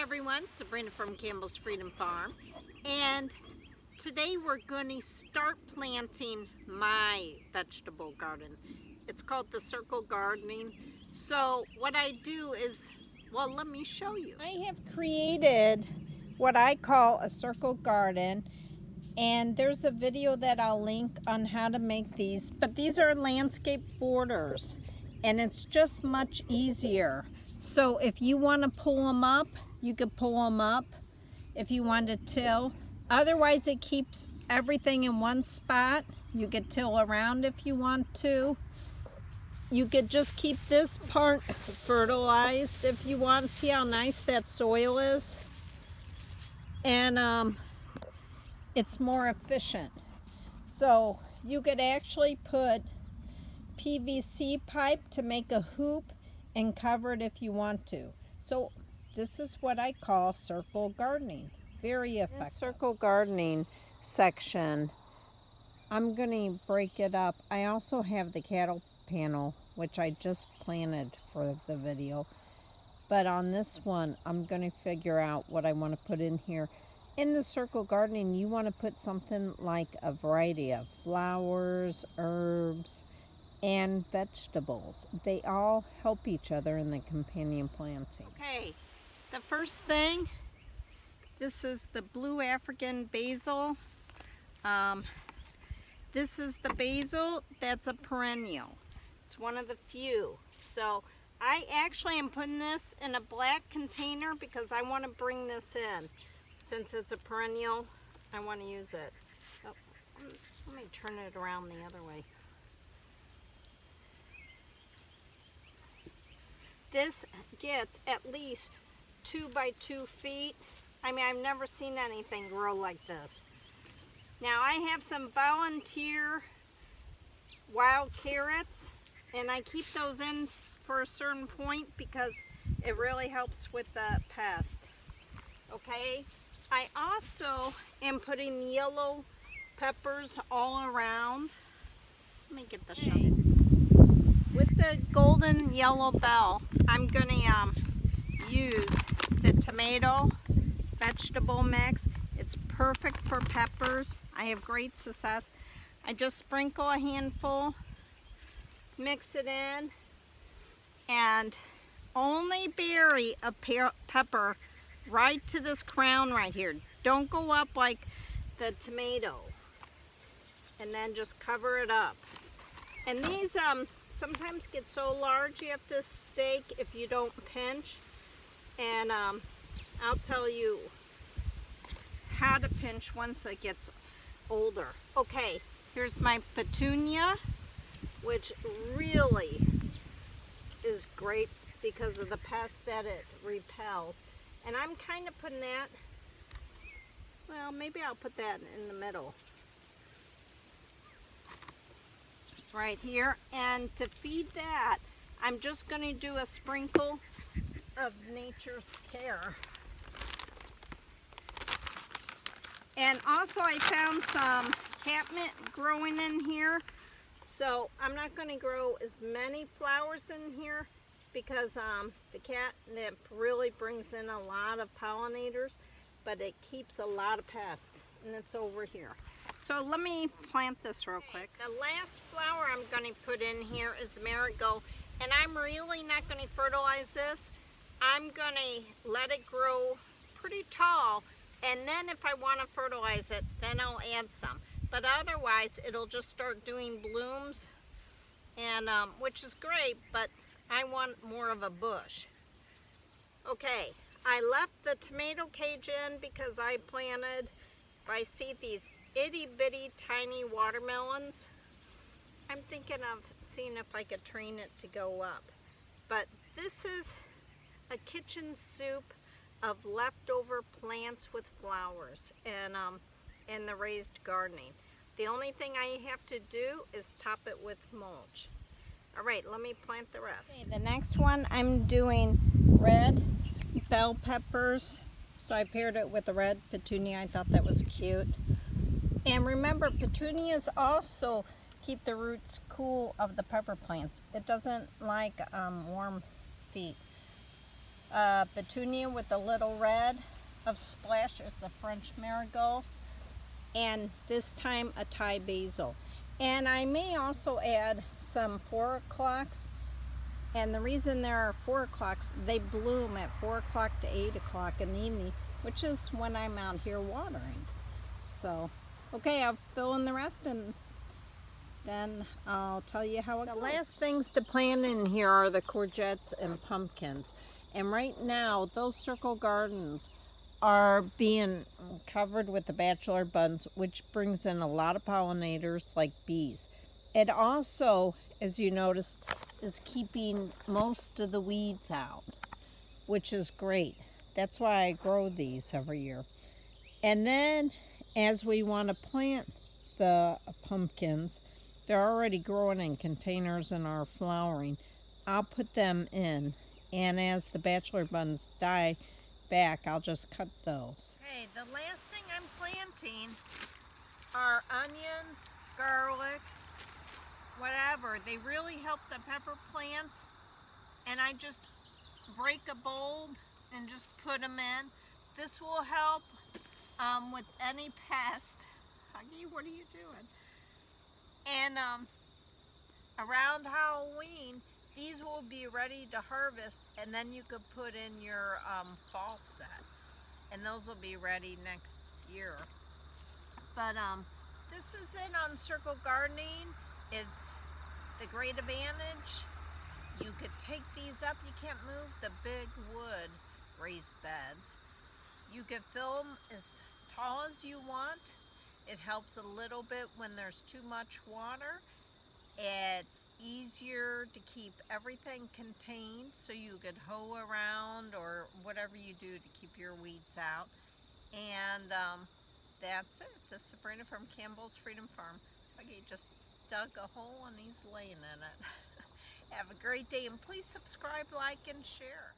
everyone, Sabrina from Campbell's Freedom Farm, and today we're going to start planting my vegetable garden. It's called the circle gardening. So what I do is, well, let me show you. I have created what I call a circle garden, and there's a video that I'll link on how to make these, but these are landscape borders and it's just much easier. So if you want to pull them up, you could pull them up if you want to till. Otherwise, it keeps everything in one spot. You could till around if you want to. You could just keep this part fertilized if you want. See how nice that soil is? And it's more efficient. So you could actually put PVC pipe to make a hoop and cover it if you want to. So this is what I call circle gardening. Very effective. This circle gardening section, I'm going to break it up. I also have the cattle panel, which I just planted for the video. But on this one, I'm going to figure out what I want to put in here. In the circle gardening, you want to put something like a variety of flowers, herbs, and vegetables. They all help each other in the companion planting. Okay, the first thing, this is the blue African basil. This is the basil that's a perennial. It's one of the few. So I actually am putting this in a black container because I want to bring this in. Since it's a perennial, I want to use it. Oh, let me turn it around the other way. This gets at least 2 by 2 feet. I mean, I've never seen anything grow like this. Now I have some volunteer wild carrots, and I keep those in for a certain point because it really helps with the pest. Okay, I also am putting yellow peppers all around. Let me get the shovel. With the golden yellow bell, I'm going to use the tomato vegetable mix. It's perfect for peppers. I have great success. I just sprinkle a handful, mix it in, and only bury a pepper right to this crown right here. Don't go up like the tomato. And then just cover it up. And these sometimes get so large you have to stake if you don't pinch. And I'll tell you how to pinch once it gets older. Okay, here's my Petunia, which really is great because of the pest that it repels. And I'm kind of putting that, well, maybe I'll put that in the middle. Right here. And to feed that, I'm just going to do a sprinkle of Nature's Care. And also I found some catnip growing in here. So I'm not going to grow as many flowers in here because the catnip really brings in a lot of pollinators, but it keeps a lot of pests. And it's over here. So let me plant this real quick. The last flower I'm going to put in here is the Marigold, and I'm really not going to fertilize this. I'm going to let it grow pretty tall, and then if I want to fertilize it, then I'll add some. But otherwise, it'll just start doing blooms, and which is great, but I want more of a bush. Okay, I left the tomato cage in because I planted, I see these itty bitty tiny watermelons. I'm thinking of seeing if I could train it to go up. But this is a kitchen soup of leftover plants with flowers and the raised gardening. The only thing I have to do is top it with mulch. All right, let me plant the rest. Okay, the next one I'm doing red bell peppers. So I paired it with the red petunia. I thought that was cute. And remember, petunias also keep the roots cool of the pepper plants. It doesn't like warm feet. Petunia with a little red of splash. It's a French marigold. And this time a Thai basil. And I may also add some 4 o'clocks. And the reason there are 4 o'clocks, they bloom at 4 o'clock to 8 o'clock in the evening, which is when I'm out here watering. So, okay, I'll fill in the rest and then I'll tell you how it goes. The last things to plant in here are the courgettes and pumpkins. And right now, those circle gardens are being covered with the bachelor buds, which brings in a lot of pollinators like bees. It also, as you notice, is keeping most of the weeds out, which is great. That's why I grow these every year. And then as we want to plant the pumpkins, they're already growing in containers and are flowering. I'll put them in, and as the bachelor buds die back, I'll just cut those. Okay, the last thing I'm planting are onions, garlic, whatever. They really help the pepper plants, and I just break a bulb and just put them in. This will help with any pest. Huggy, what are you doing? And around Halloween, these will be ready to harvest, and then you could put in your fall set, and those will be ready next year. But this is it on circle gardening. It's the great advantage. You could take these up. You can't move the big wood raised beds. You could fill them as tall as you want. It helps a little bit when there's too much water. It's easier to keep everything contained, so you could hoe around or whatever you do to keep your weeds out. And that's it. This is Sabrina from Campbell's Freedom Farm. Okay, just dug a hole and he's laying in it. Have a great day, and please subscribe, like, and share.